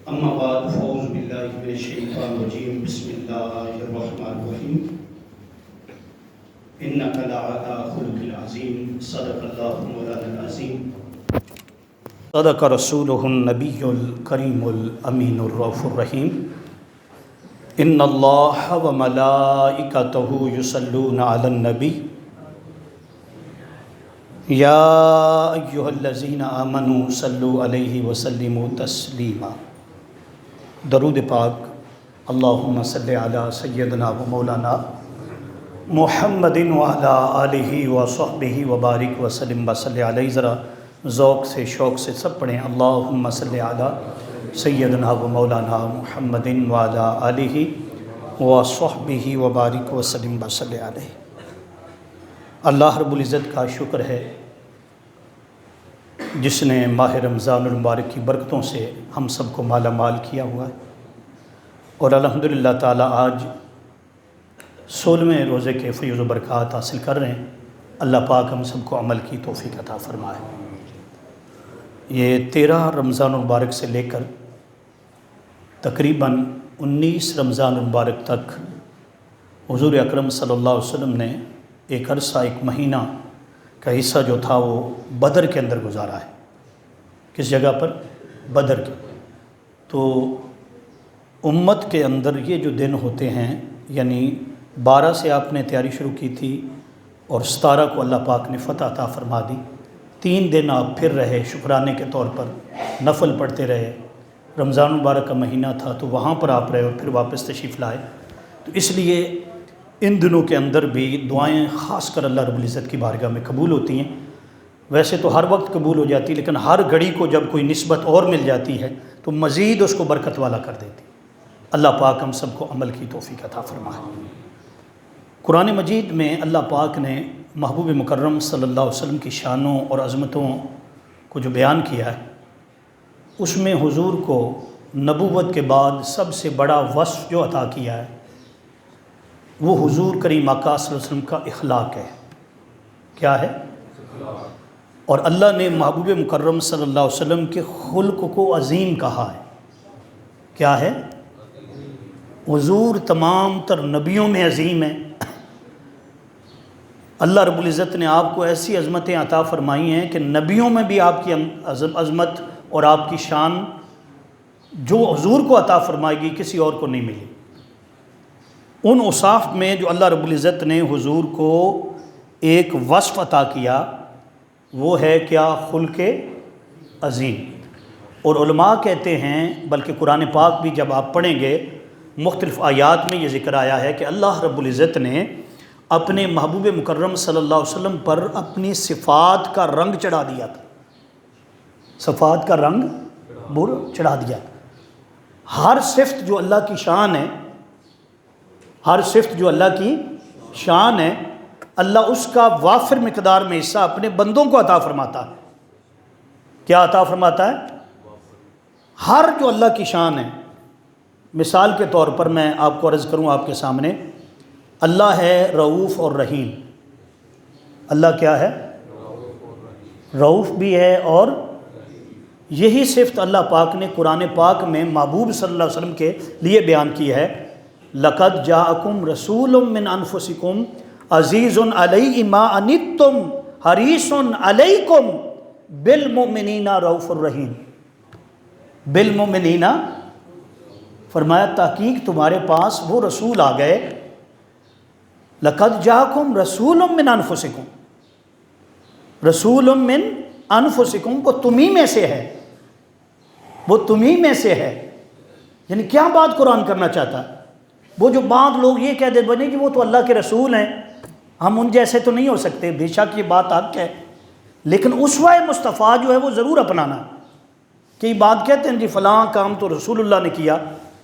اما بعد فاعوذ باللہ من الشیطان الرجیم بسم اللہ الرحمن الرحیم انک لعلی خلق عظیم صدق اللہ مولانا العظیم صدق رسولہ النبی الکریم الامین الرؤوف الرحیم ان اللہ وملائکتہ یصلون علی النبی یا ایہا الذین آمنوا صلوا علیہ وسلموا تسلیما۔ درود پاک اللہم صلی علی سیدنا و مولانا محمد وعلی آلہ وصحبہ وبارک وسلم وصلی علیہ۔ ذرا ذوق سے شوق سے سب پڑھیں اللہم صلی علی سیدنا و مولانا محمد وعلی آلہ وصحبہ وبارک وسلم وصلی علیہ۔ اللہ رب العزت کا شکر ہے جس نے ماہ رمضان المبارک کی برکتوں سے ہم سب کو مالا مال کیا ہوا ہے، اور الحمدللہ تعالیٰ آج 16ویں روزے کے فیض و برکات حاصل کر رہے ہیں۔ اللہ پاک ہم سب کو عمل کی توفیق عطا فرمائے۔ یہ 13 رمضان المبارک سے لے کر تقریباً 19 رمضان المبارک تک حضور اکرم صلی اللہ علیہ وسلم نے ایک عرصہ، ایک مہینہ کا حصہ جو تھا وہ بدر کے اندر گزارا ہے۔ کس جگہ پر؟ بدر کے۔ تو امت کے اندر یہ جو دن ہوتے ہیں، یعنی 12 سے آپ نے تیاری شروع کی تھی اور 17 کو اللہ پاک نے فتح عطا فرما دی۔ 3 دن آپ پھر رہے شکرانے کے طور پر، نفل پڑھتے رہے۔ رمضان المبارک کا مہینہ تھا تو وہاں پر آپ رہے اور پھر واپس تشریف لائے۔ تو اس لیے ان دنوں کے اندر بھی دعائیں خاص کر اللہ رب العزت کی بارگاہ میں قبول ہوتی ہیں۔ ویسے تو ہر وقت قبول ہو جاتی، لیکن ہر گھڑی کو جب کوئی نسبت اور مل جاتی ہے تو مزید اس کو برکت والا کر دیتی۔ اللہ پاک ہم سب کو عمل کی توفیق عطا فرمائے۔ قرآن مجید میں اللہ پاک نے محبوب مکرم صلی اللہ علیہ وسلم کی شانوں اور عظمتوں کو جو بیان کیا ہے، اس میں حضور کو نبوت کے بعد سب سے بڑا وصف جو عطا کیا ہے وہ حضور کریم آقا صلی اللہ علیہ وسلم کا اخلاق ہے۔ کیا ہے؟ اور اللہ نے محبوب مکرم صلی اللہ علیہ وسلم کے خلق کو عظیم کہا ہے۔ کیا ہے؟ حضور تمام تر نبیوں میں عظیم ہے۔ اللہ رب العزت نے آپ کو ایسی عظمتیں عطا فرمائی ہیں کہ نبیوں میں بھی آپ کی عظمت اور آپ کی شان جو حضور کو عطا فرمائے گی کسی اور کو نہیں ملی۔ ان اوصاف میں جو اللہ رب العزت نے حضور کو ایک وصف عطا کیا وہ ہے کیا؟ خلق عظیم۔ اور علماء کہتے ہیں، بلکہ قرآن پاک بھی جب آپ پڑھیں گے مختلف آیات میں یہ ذکر آیا ہے کہ اللہ رب العزت نے اپنے محبوب مکرم صلی اللہ علیہ وسلم پر اپنی صفات کا رنگ چڑھا دیا تھا۔ صفات کا رنگ چڑھا دیا۔ ہر صفت جو اللہ کی شان ہے، ہر صفت جو اللہ کی شان ہے، اللہ اس کا وافر مقدار میں حصہ اپنے بندوں کو عطا فرماتا ہے۔ کیا عطا فرماتا ہے؟ ہر جو اللہ کی شان ہے۔ مثال کے طور پر میں آپ کو عرض کروں آپ کے سامنے، اللہ ہے رؤوف اور رحیم۔ اللہ کیا ہے؟ رؤوف بھی ہے، اور یہی صفت اللہ پاک نے قرآن پاک میں محبوب صلی اللہ علیہ وسلم کے لیے بیان کی ہے۔ لَقَدْ جَاءَكُمْ رَسُولٌ مِّنْ أَنفُسِكُمْ عَزِيزٌ عَلَيْهِ مَا عَنِتُّمْ حَرِيصٌ عَلَيْكُمْ بِالْمُؤْمِنِينَ رَءُوفٌ رَحِيمٌ۔ بالمؤمنین، فرمایا تحقیق تمہارے پاس وہ رسول آ گئے۔ لَقَدْ جَاءَكُمْ رَسُولٌ مِّنْ أَنفُسِكُمْ، رسول من انفسکم، وہ تمہیں میں سے ہے، وہ تمہیں میں سے ہے۔ یعنی کیا بات قرآن کرنا چاہتا ہے؟ وہ جو بعض لوگ یہ کہہ دیتے بنے کہ وہ تو اللہ کے رسول ہیں، ہم ان جیسے تو نہیں ہو سکتے، بے شک یہ بات حق ہے، لیکن اسوہ مصطفیٰ جو ہے وہ ضرور اپنانا۔ کہ یہ بات کہتے ہیں جی فلاں کام تو رسول اللہ نے کیا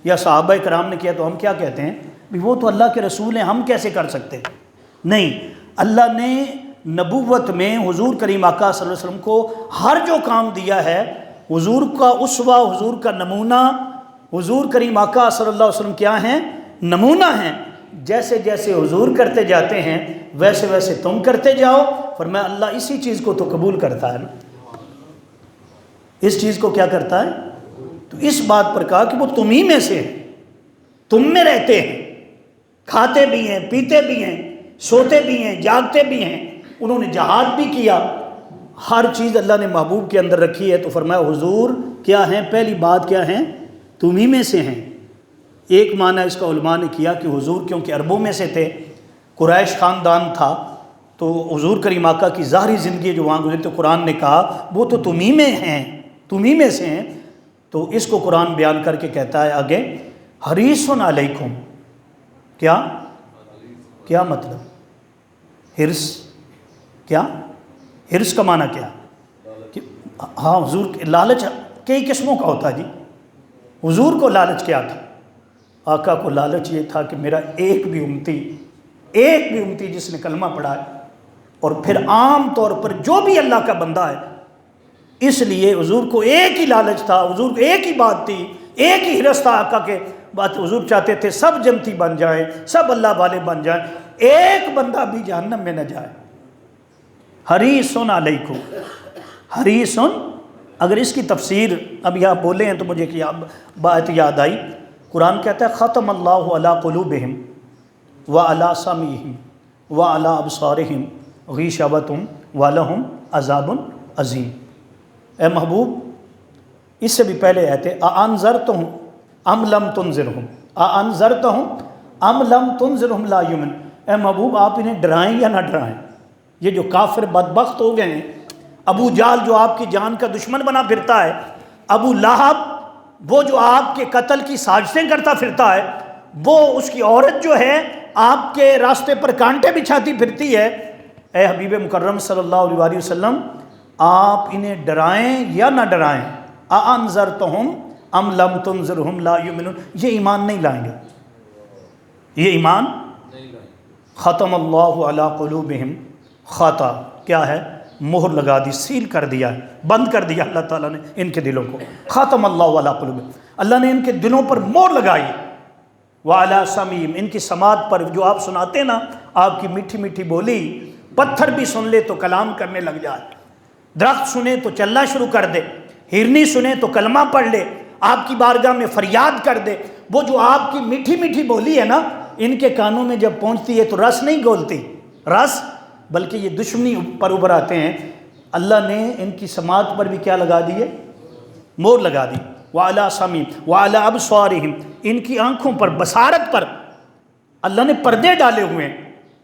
یا صحابہ کرام نے کیا، تو ہم کیا کہتے ہیں بھی وہ تو اللہ کے رسول ہیں، ہم کیسے کر سکتے؟ نہیں، اللہ نے نبوت میں حضور کریم آقا صلی اللہ علیہ وسلم کو ہر جو کام دیا ہے، حضور کا اسوہ، حضور کا نمونہ، حضور کریم آقا صلی اللہ علیہ وسلم کیا ہیں؟ نمونہ ہیں۔ جیسے جیسے حضور کرتے جاتے ہیں ویسے ویسے تم کرتے جاؤ۔ فرمایا اللہ اسی چیز کو تو قبول کرتا ہے نا، اس چیز کو کیا کرتا ہے؟ تو اس بات پر کہا کہ وہ تم ہی میں سے ہیں، تم میں رہتے ہیں، کھاتے بھی ہیں، پیتے بھی ہیں، سوتے بھی ہیں، جاگتے بھی ہیں۔ انہوں نے جہاد بھی کیا، ہر چیز اللہ نے محبوب کے اندر رکھی ہے۔ تو فرمایا حضور کیا ہیں؟ پہلی بات کیا ہیں؟ تم ہی میں سے ہیں۔ ایک معنی اس کا علماء نے کیا کہ حضور کیونکہ عربوں میں سے تھے، قریش خاندان تھا، تو حضور کریم آقا کی ظاہری زندگی جو وہاں گزری تو قرآن نے کہا وہ تو تم ہی میں ہیں، تم ہی میں سے ہیں۔ تو اس کو قرآن بیان کر کے کہتا ہے آگے حریص علیکم، کیا مطلب حرص؟ کیا حرص کا معنی کیا؟ کہ ہاں حضور لالچ کئی قسموں کا ہوتا ہے جی۔ حضور کو لالچ کیا تھا؟ آقا کو لالچ یہ تھا کہ میرا ایک بھی امتی جس نے کلمہ پڑھا ہے، اور پھر عام طور پر جو بھی اللہ کا بندہ ہے، اس لیے حضور کو ایک ہی لالچ تھا، حضور کو ایک ہی بات تھی، ایک ہی حرص تھا آقا کے بات۔ حضور چاہتے تھے سب جنتی بن جائیں، سب اللہ والے بن جائیں، ایک بندہ بھی جہنم میں نہ جائے۔ حریص علیکم، حریص، اگر اس کی تفسیر اب یہاں بولے ہیں تو مجھے بات یاد آئی، قرآن کہتا ہے ختم اللہ علی قلوبہم وعلی سمعہم وعلی ابصارہم غشاوۃ ولہم عذاب عظیم۔ اے محبوب، اس سے بھی پہلے آتے اانذرتہم ام لم تنذرہم، اانذرتہم ام لم تنذرہم لا یؤمن۔ اے محبوب آپ انہیں ڈرائیں یا نہ ڈرائیں؟ یہ جو کافر بدبخت ہو گئے ہیں، ابو جہل جو آپ کی جان کا دشمن بنا پھرتا ہے، ابو لہب وہ جو آپ کے قتل کی سازشیں کرتا پھرتا ہے، وہ اس کی عورت جو ہے آپ کے راستے پر کانٹے بچھاتی پھرتی ہے، اے حبیب مکرم صلی اللہ علیہ وسلم آپ انہیں ڈرائیں یا نہ ڈرائیں؟ اانذرتہم ام لم تنذرہم لا یؤمنون، یہ ایمان نہیں لائیں گے، یہ ایمان ختم اللہ علی قلوبہم، خطا کیا ہے؟ مہر لگا دی، سیل کر دیا ہے، بند کر دیا اللہ تعالیٰ نے ان کے دلوں کو۔ ختم اللہ علی قلوبہم، اللہ نے ان کے دلوں پر مہر لگائی۔ وعلی سمعہم، ان کی سماعت پر، جو آپ سناتے ہیں نا، آپ کی میٹھی میٹھی بولی، پتھر بھی سن لے تو کلام کرنے لگ جائے، درخت سنے تو چلنا شروع کر دے، ہرنی سنے تو کلمہ پڑھ لے، آپ کی بارگاہ میں فریاد کر دے۔ وہ جو آپ کی میٹھی میٹھی بولی ہے نا، ان کے کانوں میں جب پہنچتی ہے تو رس نہیں گھولتی، رس، بلکہ یہ دشمنی پر ابھر آتے ہیں۔ اللہ نے ان کی سماعت پر بھی کیا لگا دی ہے؟ مہر لگا دی۔ وعلی سمعہم وعلی ابصارہم، ان کی آنکھوں پر، بصارت پر اللہ نے پردے ڈالے ہوئے ہیں۔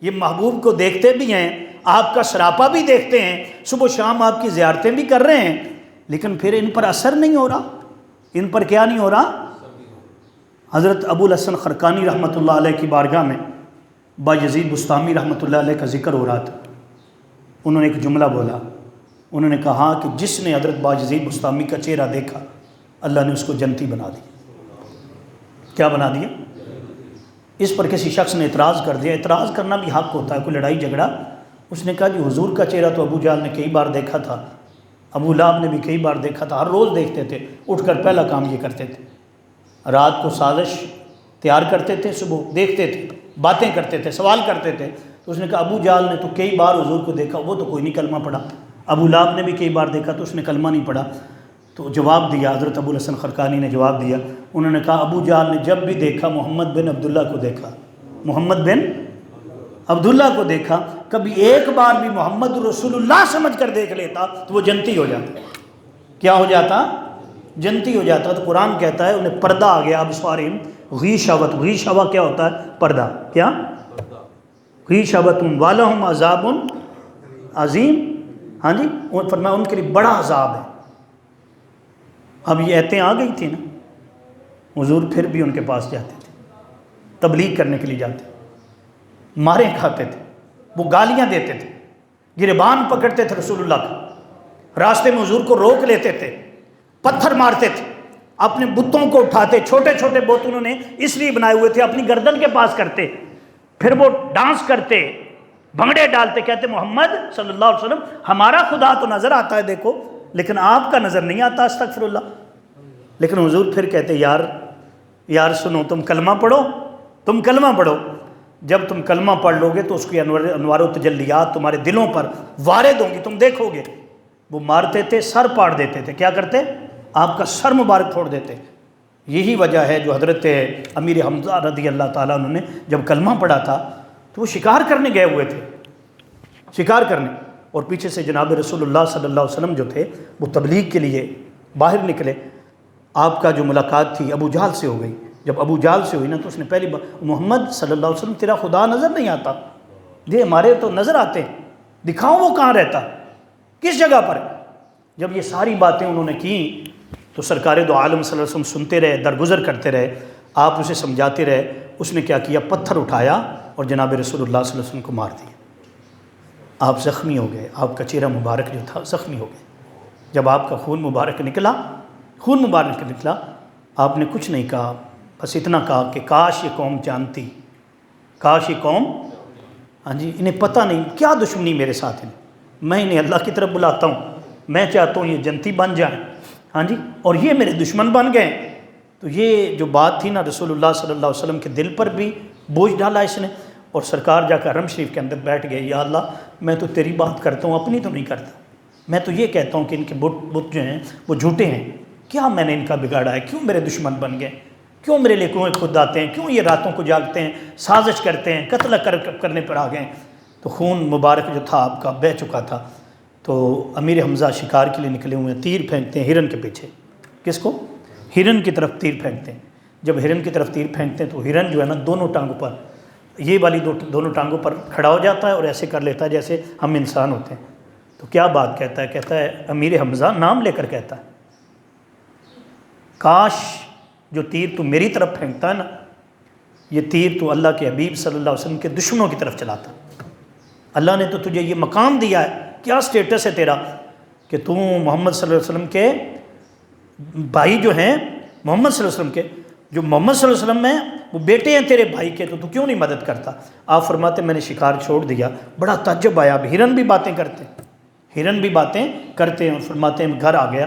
یہ محبوب کو دیکھتے بھی ہیں، آپ کا سراپا بھی دیکھتے ہیں، صبح و شام آپ کی زیارتیں بھی کر رہے ہیں، لیکن پھر ان پر اثر نہیں ہو رہا۔ ان پر کیا نہیں ہو رہا؟ حضرت ابو الحسن خرقانی رحمۃ اللہ علیہ کی بارگاہ میں بایزید بسطامی رحمۃ اللہ علیہ کا ذکر ہو رہا تھا۔ انہوں نے ایک جملہ بولا، انہوں نے کہا کہ جس نے حضرت بایزید بسطامی کا چہرہ دیکھا اللہ نے اس کو جنتی بنا دیا۔ کیا بنا دیا؟ اس پر کسی شخص نے اعتراض کر دیا، اعتراض کرنا بھی حق ہوتا ہے، کوئی لڑائی جھگڑا۔ اس نے کہا جی حضور کا چہرہ تو ابو جہل نے کئی بار دیکھا تھا، ابو لہب نے بھی کئی بار دیکھا تھا، ہر روز دیکھتے تھے، اٹھ کر پہلا کام یہ کرتے تھے، رات کو سازش تیار کرتے تھے، صبح دیکھتے تھے، باتیں کرتے تھے، سوال کرتے تھے۔ تو اس نے کہا ابو جہل نے تو کئی بار حضور کو دیکھا، وہ تو کوئی نہیں کلمہ پڑھا، ابو لہب نے بھی کئی بار دیکھا تو اس نے کلمہ نہیں پڑھا۔ تو جواب دیا، حضرت ابو الحسن خرقانی نے جواب دیا، انہوں نے کہا ابو جہل نے جب بھی دیکھا محمد بن عبداللہ کو دیکھا، محمد بن عبداللہ کو دیکھا، کبھی ایک بار بھی محمد رسول اللہ سمجھ کر دیکھ لیتا تو وہ جنتی ہو جاتا۔ کیا ہو جاتا؟ جنتی ہو جاتا۔ تو قرآن کہتا ہے انہیں پردہ آ گیا، ابصارہم غشاوۃ، غشاوہ کیا ہوتا ہے؟ پردہ، کیا؟ غشاوۃ ولہم عذاب عظیم، ہاں جی، فرمایا ان کے لیے بڑا عذاب ہے۔ اب یہ ایتیں آ گئی تھی نا، حضور پھر بھی ان کے پاس جاتے تھے، تبلیغ کرنے کے لیے جاتے، ماریں کھاتے تھے، وہ گالیاں دیتے تھے، گریبان پکڑتے تھے رسول اللہ کا، راستے میں حضور کو روک لیتے تھے، پتھر مارتے تھے، اپنے بتوں کو اٹھاتے، چھوٹے چھوٹے بت انہوں نے اس لیے بنائے ہوئے تھے، اپنی گردن کے پاس کرتے، پھر وہ ڈانس کرتے، بھنگڑے ڈالتے، کہتے محمد صلی اللہ علیہ وسلم ہمارا خدا تو نظر آتا ہے دیکھو، لیکن آپ کا نظر نہیں آتا، استغفر اللہ۔ لیکن حضور پھر کہتے یار سنو، تم کلمہ پڑھو، تم کلمہ پڑھو، جب تم کلمہ پڑھ لو گے تو اس کی انوار و تجلیات تمہارے دلوں پر وارد ہوں گی، تم دیکھو گے۔ وہ مارتے تھے، سر پاڑ دیتے تھے، کیا کرتے؟ آپ کا سر مبارک پھوڑ دیتے۔ یہی وجہ ہے جو حضرت امیر حمزہ رضی اللہ تعالیٰ عنہ نے جب کلمہ پڑھا تھا تو وہ شکار کرنے گئے ہوئے تھے، شکار کرنے، اور پیچھے سے جناب رسول اللہ صلی اللہ علیہ وسلم جو تھے وہ تبلیغ کے لیے باہر نکلے۔ آپ کا جو ملاقات تھی ابو جہل سے ہو گئی۔ جب ابو جہل سے ہوئی نا تو اس نے پہلی بار، محمد صلی اللہ علیہ وسلم تیرا خدا نظر نہیں آتا؟ یہ ہمارے تو نظر آتے ہیں، دکھاؤ وہ کہاں رہتا، کس جگہ پر؟ جب یہ ساری باتیں انہوں نے کی تو سرکار دو عالم صلی اللہ علیہ وسلم سنتے رہے، درگزر کرتے رہے، آپ اسے سمجھاتے رہے۔ اس نے کیا کیا؟ پتھر اٹھایا اور جناب رسول اللہ صلی اللہ علیہ وسلم کو مار دیا۔ آپ زخمی ہو گئے، آپ کا چہرہ مبارک جو تھا زخمی ہو گئے۔ جب آپ کا خون مبارک نکلا، خون مبارک نکلا، آپ نے کچھ نہیں کہا، بس اتنا کہا کہ کاش یہ قوم جانتی، کاش یہ قوم، ہاں جی، انہیں پتہ نہیں کیا دشمنی میرے ساتھ ہے، میں انہیں اللہ کی طرف بلاتا ہوں، میں چاہتا ہوں یہ جنتی بن جائیں، ہاں جی، اور یہ میرے دشمن بن گئے۔ تو یہ جو بات تھی نا رسول اللہ صلی اللہ علیہ وسلم کے دل پر بھی بوجھ ڈالا اس نے، اور سرکار جا کر حرم شریف کے اندر بیٹھ گئے۔ یا اللہ میں تو تیری بات کرتا ہوں، اپنی تو نہیں کرتا، میں تو یہ کہتا ہوں کہ ان کے بت جو ہیں وہ جھوٹے ہیں، کیا میں نے ان کا بگاڑا ہے، کیوں میرے دشمن بن گئے، کیوں میرے لیے کنویں کھود آتے ہیں، کیوں یہ راتوں کو جاگتے ہیں، سازش کرتے ہیں، قتل کرنے پر آ گئے۔ تو خون مبارک جو تھا آپ کا بہہ چکا تھا۔ تو امیر حمزہ شکار کے لیے نکلے ہوئے ہیں، تیر پھینکتے ہیں ہرن کے پیچھے۔ کس کو؟ ہرن کی طرف تیر پھینکتے ہیں۔ جب ہرن کی طرف تیر پھینکتے ہیں تو ہرن جو ہے نا دونوں ٹانگوں پر، یہ والی دونوں ٹانگوں پر کھڑا ہو جاتا ہے اور ایسے کر لیتا ہے جیسے ہم انسان ہوتے ہیں۔ تو کیا بات کہتا ہے؟ کہتا ہے امیر حمزہ نام لے کر کہتا ہے، کاش جو تیر تو میری طرف پھینکتا ہے نا، یہ تیر تو اللہ کے حبیب صلی اللہ علیہ وسلم کے دشمنوں کی طرف چلاتا۔ اللہ نے تو تجھے یہ مقام دیا ہے، کیا سٹیٹس ہے تیرا کہ تو محمد صلی اللہ علیہ وسلم کے بھائی جو ہیں، محمد صلی اللہ علیہ وسلم کے جو محمد صلی اللہ علیہ وسلم میں وہ بیٹے ہیں تیرے بھائی کے، تو کیوں نہیں مدد کرتا؟ آپ فرماتے میں نے شکار چھوڑ دیا۔ بڑا تعجب آیا، اب ہرن بھی باتیں کرتے ہیں، ہرن بھی باتیں کرتے ہیں۔ اور فرماتے ہیں گھر آ گیا،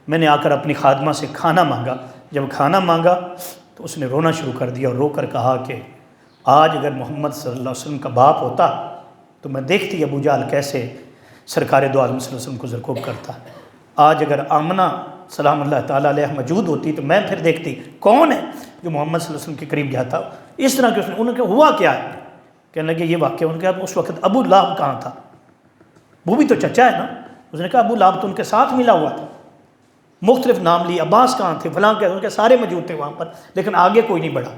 میں نے آ کر اپنی خادمہ سے کھانا مانگا۔ جب کھانا مانگا تو اس نے رونا شروع کر دیا اور رو کر کہا کہ آج اگر محمد صلی اللہ علیہ وسلم کا باپ ہوتا تو میں دیکھتی ابو جہل کیسے سرکار دو عالم صلی اللہ علیہ وسلم کو زرکوب کرتا۔ آج اگر آمنہ سلام اللہ تعالیٰ علیہ موجود ہوتی تو میں پھر دیکھتی کون ہے جو محمد صلی اللہ علیہ وسلم کے قریب جاتا۔ اس طرح کہ اس نے انہوں نے کہا ہوا کیا ہے؟ کہنے لگے یہ واقعہ۔ انہوں نے کہا اس وقت ابو لہب کہاں تھا؟ وہ بھی تو چچا ہے نا۔ اس نے کہا ابو لہب تو ان کے ساتھ ملا ہوا تھا، مختلف نام لی، عباس کہاں تھے، فلاں کہتے ہیں، سارے موجود تھے وہاں پر، لیکن آگے کوئی نہیں بڑھا۔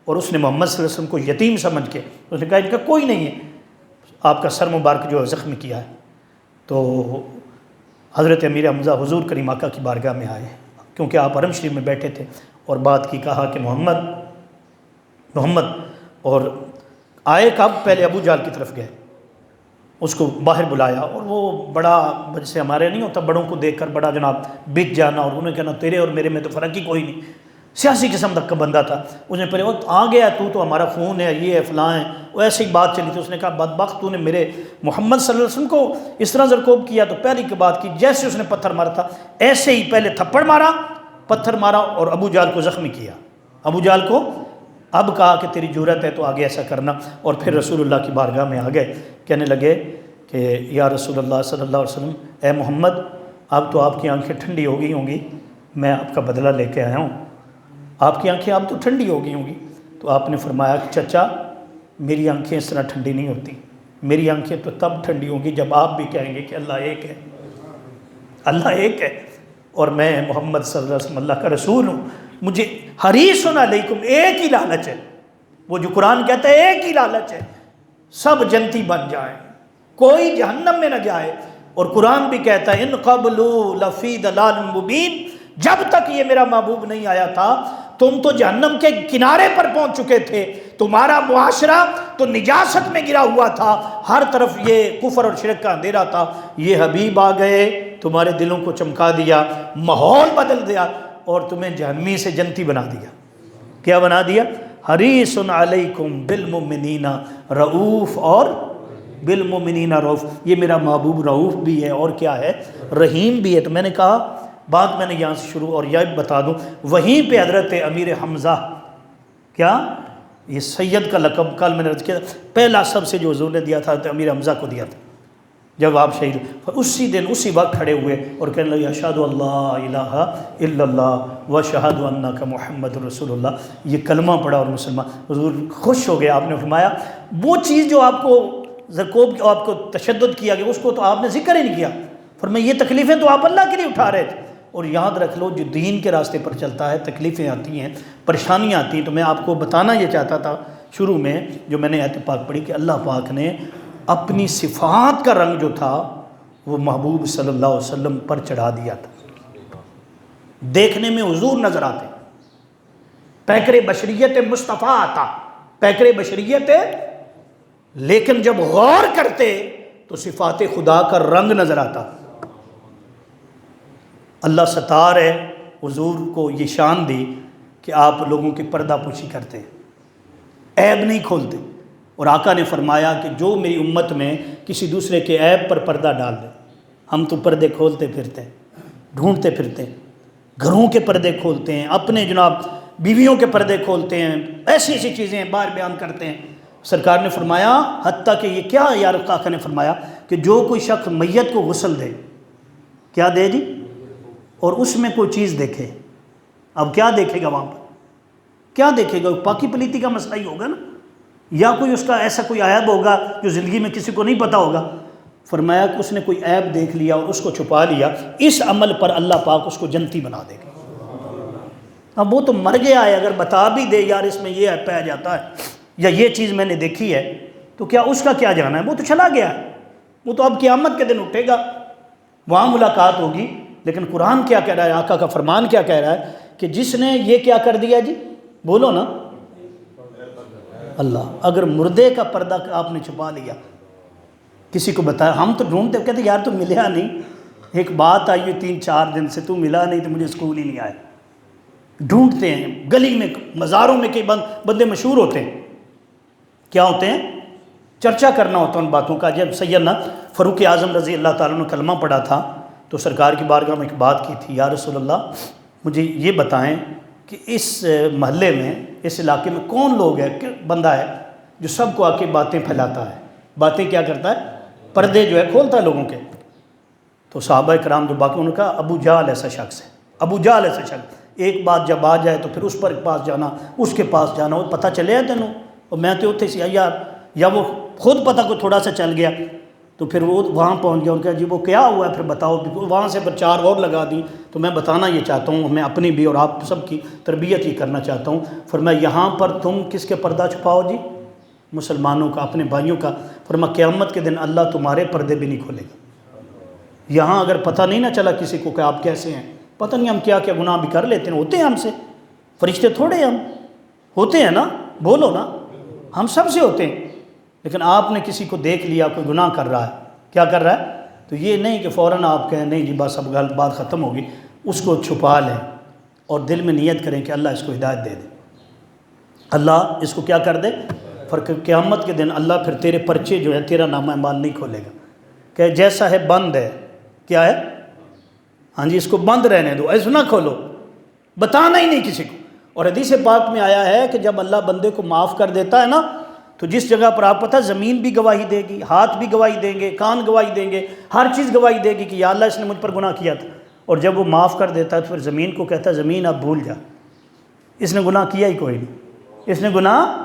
اور اس نے محمد صلی اللہ علیہ وسلم کو یتیم سمجھ کے اس نے کہا ان کا کوئی نہیں ہے، آپ کا سر مبارک جو ہے زخمی کیا ہے۔ تو حضرت امیر حمزہ حضور کریم آقا کی بارگاہ میں آئے، کیونکہ آپ حرم شریف میں بیٹھے تھے، اور بات کی، کہا کہ محمد، اور آئے کب؟ پہلے ابو جہل کی طرف گئے، اس کو باہر بلایا، اور وہ بڑا جیسے ہمارے نہیں ہوتا بڑوں کو دیکھ کر بڑا جناب بچ جانا، اور انہیں کہنا تیرے اور میرے میں تو فرق ہی کوئی نہیں، سیاسی قسم تک کا بندہ تھا۔ اس نے پہلے وقت آ گیا تو ہمارا خون ہے، یہ ہے فلاں ہے، وہ ایسی بات چلی تھی۔ اس نے کہا بدبخت تو نے میرے محمد صلی اللہ علیہ وسلم کو اس طرح زرکوب کیا۔ تو پہلی کی بات کی، جیسے اس نے پتھر مارا تھا ایسے ہی پہلے تھپڑ مارا، پتھر مارا اور ابو جہل کو زخمی کیا۔ ابو جہل کو اب کہا کہ تیری جرت ہے تو آگے ایسا کرنا، اور پھر رسول اللہ کی بارگاہ میں آ گئے، کہنے لگے کہ یا رسول اللہ صلی اللہ علیہ وسلم، اے محمد اب تو آپ کی آنکھیں ٹھنڈی ہو گئی ہوں گی، میں آپ کا بدلہ لے کے آیا ہوں، آپ کی آنکھیں اب تو ٹھنڈی ہو گئی ہوں گی۔ تو آپ نے فرمایا کہ چچا میری آنکھیں اس طرح ٹھنڈی نہیں ہوتی، میری آنکھیں تو تب ٹھنڈی ہوں گی جب آپ بھی کہیں گے کہ اللہ ایک ہے، اللہ ایک ہے، اور میں محمد صلی اللہ علیہ وسلم اللہ کا رسول ہوں، مجھے حریص علیکم، ایک ہی لالچ ہے، وہ جو قرآن کہتا ہے ایک ہی لالچ ہے، سب جنتی بن جائیں، کوئی جہنم میں نہ جائے۔ اور قرآن بھی کہتا ہے ان قبلوا لفی ضلال مبین، جب تک یہ میرا محبوب نہیں آیا تھا تم تو جہنم کے کنارے پر پہنچ چکے تھے، تمہارا معاشرہ تو نجاست میں گرا ہوا تھا، ہر طرف یہ کفر اور شرک کا اندھیرا تھا، یہ حبیب آ گئے تمہارے دلوں کو چمکا دیا، ماحول بدل دیا، اور تمہیں جہنمی سے جنتی بنا دیا۔ کیا بنا دیا؟ حریص علیکم بالمؤمنین رؤوف، اور بالمؤمنین رؤوف، یہ میرا محبوب رؤوف بھی ہے اور کیا ہے؟ رحیم بھی ہے۔ تو میں نے کہا بات میں نے یہاں سے شروع، اور یہ بتا دوں وہیں پہ حضرت امیر حمزہ، کیا یہ سید کا لقب کل میں نے عرض کیا، پہلا سب سے جو حضور نے دیا تھا حضرت امیر حمزہ کو دیا تھا، جب آپ شہید اسی دن اسی وقت کھڑے ہوئے اور کہنے لگے اشہد اللہ الہ الا اللہ واشہد انک محمد رسول اللہ، یہ کلمہ پڑھا اور مسلمان، حضور خوش ہو گئے۔ آپ نے فرمایا وہ چیز جو آپ کو زرکوب آپ کو تشدد کیا گیا اس کو تو آپ نے ذکر ہی نہیں کیا، فرمایا یہ تکلیفیں تو آپ اللہ کے لیے اٹھا رہے تھے۔ اور یاد رکھ لو جو دین کے راستے پر چلتا ہے تکلیفیں آتی ہیں، پریشانیاں آتی ہیں، تو میں آپ کو بتانا یہ چاہتا تھا شروع میں جو میں نے آیت پاک پڑھی کہ اللہ پاک نے اپنی صفات کا رنگ جو تھا وہ محبوب صلی اللہ علیہ وسلم پر چڑھا دیا تھا۔ دیکھنے میں حضور نظر آتے، پیکر بشریت مصطفیٰ آتا، پیکر بشریت، لیکن جب غور کرتے تو صفات خدا کا رنگ نظر آتا۔ اللہ ستار ہے، حضور کو یہ شان دی کہ آپ لوگوں کی پردہ پوشی کرتے ہیں، عیب نہیں کھولتے۔ اور آقا نے فرمایا کہ جو میری امت میں کسی دوسرے کے عیب پر پردہ ڈال دے، ہم تو پردے کھولتے پھرتے ہیں، ڈھونڈتے پھرتے ہیں، گھروں کے پردے کھولتے ہیں، اپنے جناب بیویوں کے پردے کھولتے ہیں، ایسی ایسی چیزیں باہر بیان کرتے ہیں۔ سرکار نے فرمایا حتیٰ کہ یہ کیا یار، آقا نے فرمایا کہ جو کوئی شخص میت کو غسل دے، کیا دے جی، اور اس میں کوئی چیز دیکھے، اب کیا دیکھے گا وہاں پر، کیا دیکھے گا، پاکی پلیتی کا مسئلہ ہی ہوگا نا، یا کوئی اس کا ایسا کوئی عیب ہوگا جو زندگی میں کسی کو نہیں پتا ہوگا۔ فرمایا کہ اس نے کوئی عیب دیکھ لیا اور اس کو چھپا لیا، اس عمل پر اللہ پاک اس کو جنتی بنا دے گا۔ اب وہ تو مر گیا ہے، اگر بتا بھی دے یار اس میں یہ عیب پایا جاتا ہے یا یہ چیز میں نے دیکھی ہے، تو کیا اس کا کیا جانا ہے، وہ تو چلا گیا ہے، وہ تو اب قیامت کے دن اٹھے گا، وہاں ملاقات ہوگی۔ لیکن قرآن کیا کہہ رہا ہے، آقا کا فرمان کیا کہہ رہا ہے کہ جس نے یہ کیا کر دیا جی، بولو نا اللہ، اگر مردے کا پردہ آپ نے چھپا لیا، کسی کو بتایا، ہم تو ڈھونڈتے کہتے یار تو ملیا نہیں، ایک بات آئی ہوئی 3-4 دن سے، تو ملا نہیں تو مجھے اسکول ہی نہیں آئے، ڈھونڈتے ہیں گلی میں، مزاروں میں کئی بندے مشہور ہوتے ہیں، کیا ہوتے ہیں، چرچا کرنا ہوتا ہے ان باتوں کا۔ جب سیدنا فاروق اعظم رضی اللہ تعالیٰ نے کلمہ پڑھا تھا تو سرکار کی بارگاہ میں ایک بات کی تھی، یا رسول اللہ مجھے یہ بتائیں کہ اس محلے میں، اس علاقے میں کون لوگ ہے، بندہ ہے جو سب کو آ کے باتیں پھیلاتا ہے، باتیں کیا کرتا ہے، پردے جو ہے کھولتا ہے لوگوں کے۔ تو صحابہ کرام جو باقی، انہوں نے کہا ابو جہل ایسا شخص ہے، ابو جہل ایسا شخص، ایک بات جب آ جائے تو پھر اس پر پاس جانا، اس کے پاس جانا، وہ پتہ چلے ہے تینوں، اور میں تو اتنے سے یار، یا وہ خود پتہ کو تھوڑا سا چل گیا تو پھر وہ وہاں پہنچ گیا، ان کا جی وہ کیا ہوا ہے پھر بتاؤ، وہاں سے پھر 4 اور لگا دی۔ تو میں بتانا یہ چاہتا ہوں، میں اپنی بھی اور آپ سب کی تربیت ہی کرنا چاہتا ہوں۔ فرمایا یہاں پر تم کس کے پردہ چھپاؤ جی، مسلمانوں کا، اپنے بھائیوں کا۔ فرمایا قیامت کے دن اللہ تمہارے پردے بھی نہیں کھولے گا۔ یہاں اگر پتہ نہیں نہ چلا کسی کو کہ آپ کیسے ہیں، پتہ نہیں ہم کیا کیا گناہ بھی کر لیتے ہیں، ہوتے ہیں ہم سے، فرشتے تھوڑے ہم ہوتے ہیں نا، بولو نا، ہم سب سے ہوتے ہیں۔ لیکن آپ نے کسی کو دیکھ لیا کوئی گناہ کر رہا ہے، کیا کر رہا ہے، تو یہ نہیں کہ فوراً آپ کہیں نہیں جی بس اب بات ختم ہوگی، اس کو چھپا لیں اور دل میں نیت کریں کہ اللہ اس کو ہدایت دے دے، اللہ اس کو کیا کر دے، قیامت کے دن اللہ پھر تیرے پرچے جو ہے تیرا نامہ اعمال نہیں کھولے گا، کہ جیسا ہے بند ہے، کیا ہے، ہاں جی اس کو بند رہنے دو، ایسا نہ کھولو، بتانا ہی نہیں کسی کو۔ اور حدیث پاک میں آیا ہے کہ جب اللہ بندے کو معاف کر دیتا ہے نا، تو جس جگہ پر آپ پتہ زمین بھی گواہی دے گی، ہاتھ بھی گواہی دیں گے، کان گواہی دیں گے، ہر چیز گواہی دے گی کہ یا اللہ اس نے مجھ پر گناہ کیا تھا، اور جب وہ معاف کر دیتا ہے تو پھر زمین کو کہتا ہے زمین اب بھول جا، اس نے گناہ کیا ہی کوئی نہیں، اس نے گناہ،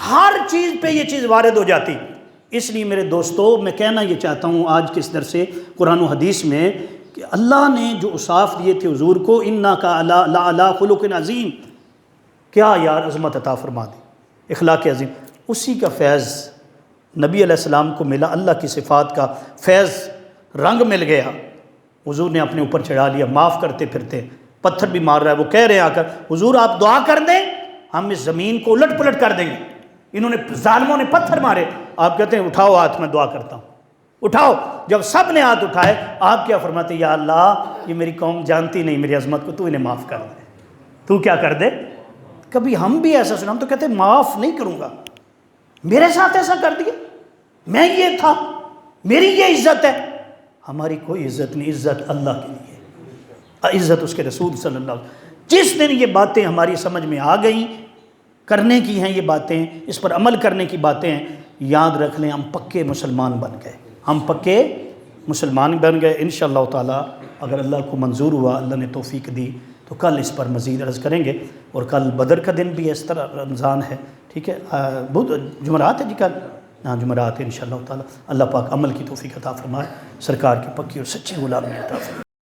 ہر چیز پہ یہ چیز وارد ہو جاتی۔ اس لیے میرے دوستو میں کہنا یہ چاہتا ہوں آج کے اس درس سے قرآن و حدیث میں کہ اللہ نے جو اوصاف دیے تھے حضور کو، انکا لعلی خلق عظیم، کیا یار عظمت عطا فرما دی، اخلاق عظیم، اسی کا فیض نبی علیہ السلام کو ملا، اللہ کی صفات کا فیض رنگ مل گیا، حضور نے اپنے اوپر چڑھا لیا، معاف کرتے پھرتے، پتھر بھی مار رہا ہے، وہ کہہ رہے ہیں آ کر حضور آپ دعا کر دیں ہم اس زمین کو الٹ پلٹ کر دیں گے، انہوں نے ظالموں نے پتھر مارے، آپ کہتے ہیں اٹھاؤ ہاتھ میں دعا کرتا ہوں، اٹھاؤ۔ جب سب نے ہاتھ اٹھائے آپ کیا فرماتے، یا اللہ یہ میری قوم جانتی نہیں میری عظمت کو، تو انہیں معاف کر دے، تو کیا کر دے۔ کبھی ہم بھی ایسا سنا، ہم تو کہتے ہیں معاف نہیں کروں گا، میرے ساتھ ایسا کر دیا، میں یہ تھا، میری یہ عزت ہے، ہماری کوئی عزت نہیں، عزت اللہ کے لیے، عزت اس کے رسول صلی اللہ علیہ وسلم۔ جس دن یہ باتیں ہماری سمجھ میں آ گئیں، کرنے کی ہیں یہ باتیں، اس پر عمل کرنے کی باتیں ہیں، یاد رکھ لیں ہم پکے مسلمان بن گئے، ہم پکے مسلمان بن گئے انشاءاللہ تعالی، اگر اللہ کو منظور ہوا، اللہ نے توفیق دی تو کل اس پر مزید عرض کریں گے، اور کل بدر کا دن بھی اس طرح رمضان ہے، ٹھیک ہے، جمعرات ہے جی کل، ہاں جمعرات ہے انشاءاللہ تعالی۔ اللہ پاک عمل کی توفیق عطا فرمائے، سرکار کی پکی اور سچی غلامی عطا فرمائے۔